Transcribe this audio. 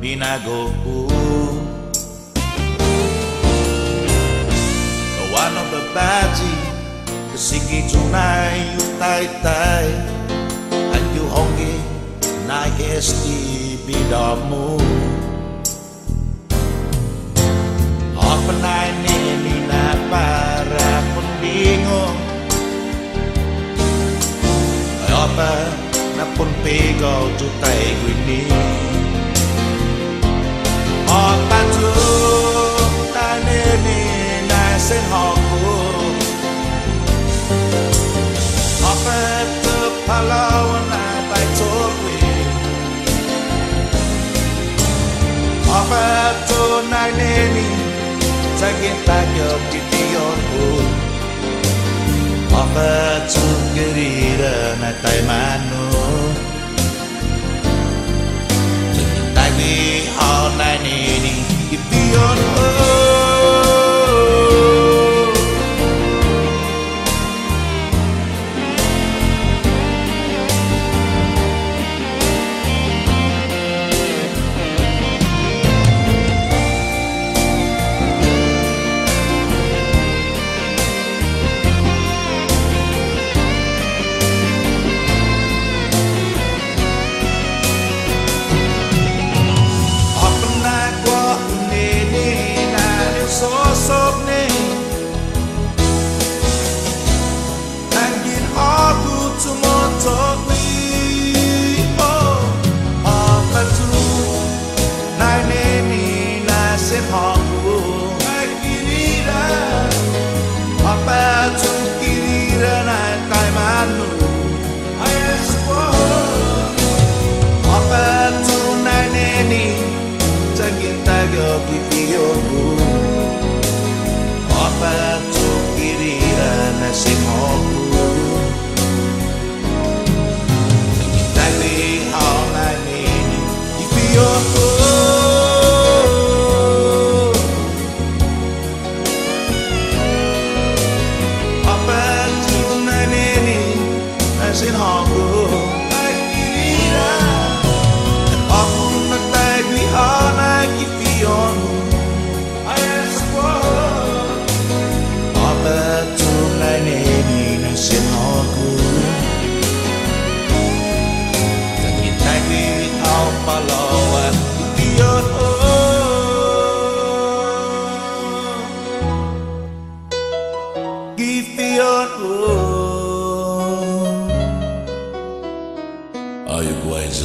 binago Wano babaji Kasigi tunay utay-tay Ayu hongi na esti bidamu Apa na ini na para pundingo Apa na pun pigaw tutay gwini Apa tu na nini na sen hoku Apa tu palawan na baitogwi Apa tu na nini Sagin tayo titiyon ko Apa tu gerira na tay mano Sagin tayo all na nini Titiyon ko Apa tu kirira na simoku Tali all na nini Ipiyoku Apa tu na nini na simoku Kirira Aku nagtagwi all na ipiyoku Palawan Iyon Gifion Are you guys